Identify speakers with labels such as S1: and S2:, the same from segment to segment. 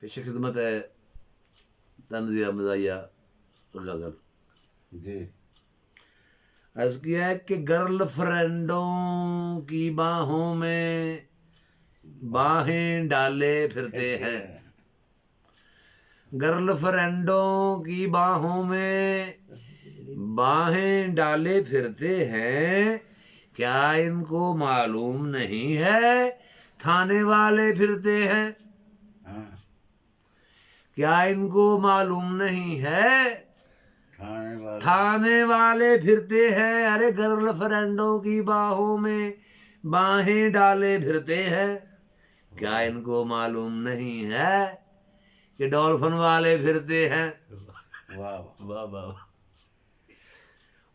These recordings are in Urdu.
S1: پیش خدمت ہے طنزیہ مزاحیہ غزل.
S2: جی
S1: عرض کیا ہے کہ گرل فرینڈوں کی باہوں میں باہیں ڈالے پھرتے ہیں. گرل فرینڈوں کی باہوں میں باہیں ڈالے پھرتے ہیں. کیا ان کو معلوم نہیں ہے تھانے والے پھرتے ہیں؟
S2: ہاں
S1: کیا ان کو معلوم نہیں ہے
S2: تھانے
S1: تھانے والے پھرتے ہیں؟ ارے گرل فرینڈوں کی باہوں میں باہیں ڈالے پھرتے ہیں. کیا ان کو معلوم نہیں ہے کہ ڈولفن والے پھرتے ہیں؟
S2: واہ واہ
S1: واہ.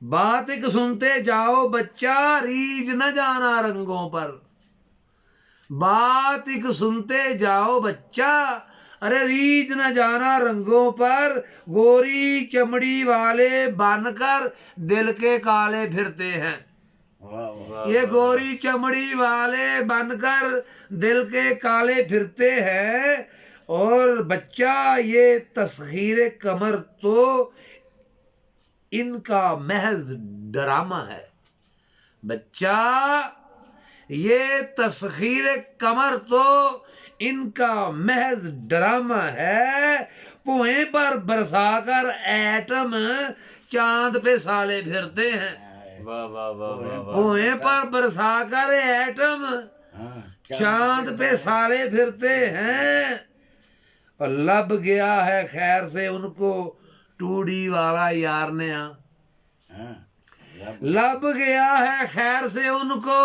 S1: بات ایک سنتے جاؤ بچہ ریج نہ جانا رنگوں پر. بات ایک سنتے جاؤ بچہ ارے ریج نہ جانا رنگوں پر. گوری چمڑی والے بن کر دل کے کالے پھرتے ہیں.
S2: واہ واہ
S1: یہ گوری چمڑی والے بن کر دل کے کالے پھرتے ہیں. اور بچہ یہ تسخیر کمر تو ان کا محض ڈرامہ ہے. بچہ یہ تسخیر کمر تو ان کا محض ڈرامہ ہے. پوئیں پر برسا کر ایٹم چاند پہ سالے پھرتے ہیں. پوئیں پر برسا کر ایٹم چاند پہ سالے پھرتے ہیں. اور لب گیا ہے خیر سے ان کو ٹوڈی والا یار نے. لب گیا ہے خیر سے ان کو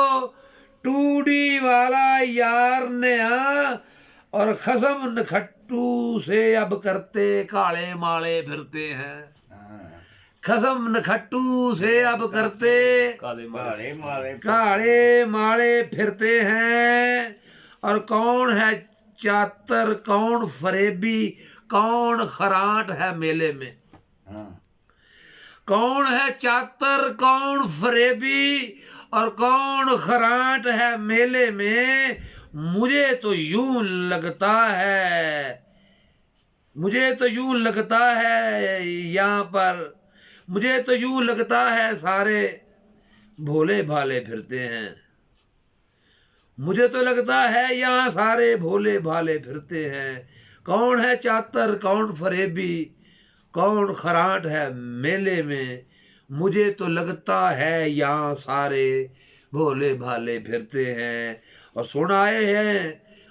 S1: ٹوڈی والا یار نے. اور خصم نکھٹو سے اب کرتے کالے مالے پھرتے ہیں. خصم نکھٹو سے اب کرتے کالے مالے پھرتے ہیں. اور کون ہے چاتر کون فریبی کون خراٹ ہے میلے میں. کون ہے چاتر کون فریبی اور کون خراٹ ہے میلے میں. مجھے تو یوں لگتا ہے یہاں پر مجھے تو یوں لگتا ہے سارے بھولے بھالے پھرتے ہیں. مجھے تو لگتا ہے یہاں سارے بھولے بھالے پھرتے ہیں. کون ہے چاتر کون فریبی کون خراٹ ہے میلے میں. مجھے تو لگتا ہے یہاں سارے بھولے بھالے پھرتے ہیں. اور سن آئے ہیں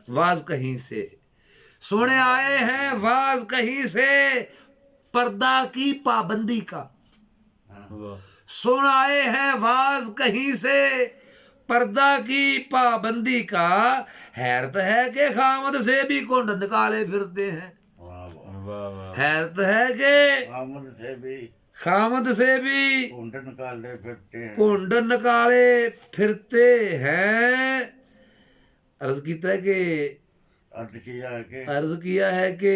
S1: واز کہیں سے سنے آئے ہیں واز کہیں سے پردہ کی پابندی کا. سن آئے ہیں واز کہیں سے پردہ کی پابندی کا. حیرت ہے کہ خامد سے بھی کونڈ نکالے پھرتے ہیں. حیرت ہے کہ خامد سے بھی کونڈ نکالے پھرتے ہیں. عرض کیا ہے کہ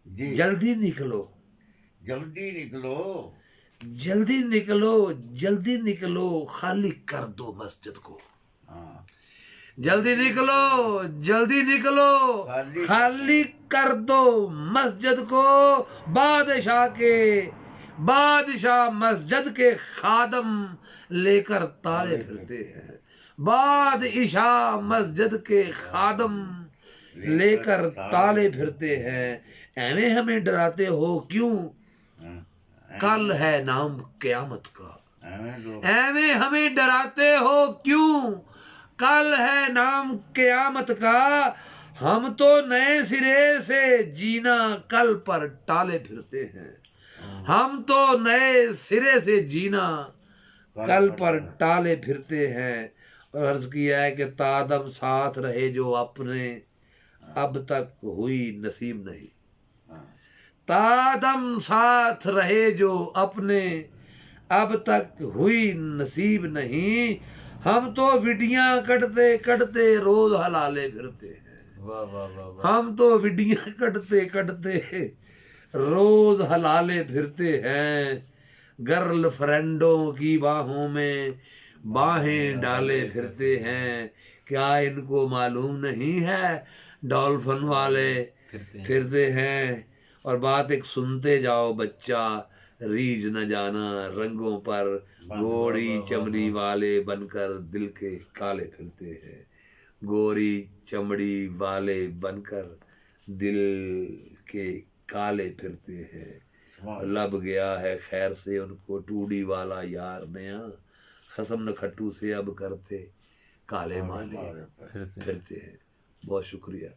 S1: جلدی نکلو جلدی نکلو خالی کر دو مسجد کو. جلدی نکلو خالی کر دو مسجد کو. بادشاہ مسجد کے خادم لے کر تالے پھرتے ہیں. بادشاہ مسجد کے خادم لے کر تالے پھرتے ہیں. ایویں ہمیں ڈراتے ہو کیوں کل ہے نام قیامت کا. ایویں ہمیں ڈراتے ہو کیوں کل ہے نام قیامت کا. ہم تو نئے سرے سے جینا کل پر ٹالے پھرتے ہیں. ہم تو نئے سرے سے جینا کل پر ٹالے پھرتے ہیں. اور عرض کیا ہے کہ تادم ساتھ رہے جو اپنے اب تک ہوئی نصیب نہیں. تادم ساتھ رہے جو اپنے اب تک ہوئی نصیب نہیں. ہم تو وڈیاں کٹتے روز حلالے پھرتے ہیں. ہم تو وڈیاں کٹتے روز حلالے پھرتے ہیں. گرل فرینڈوں کی باہوں میں باہیں ڈالے پھرتے ہیں. کیا ان کو معلوم نہیں ہے ڈولفن والے پھرتے ہیں. اور بات ایک سنتے جاؤ بچہ ریج نہ جانا رنگوں پر گوری چمڑی والے بن کر دل کے کالے پھرتے ہیں. گوری چمڑی والے بن کر دل کے کالے پھرتے ہیں. لب گیا ہے خیر سے ان کو ٹوڈی والا یار نیا خصم نہ کھٹو سے اب کرتے کالے مالے پھرتے ہیں. بہت شکریہ.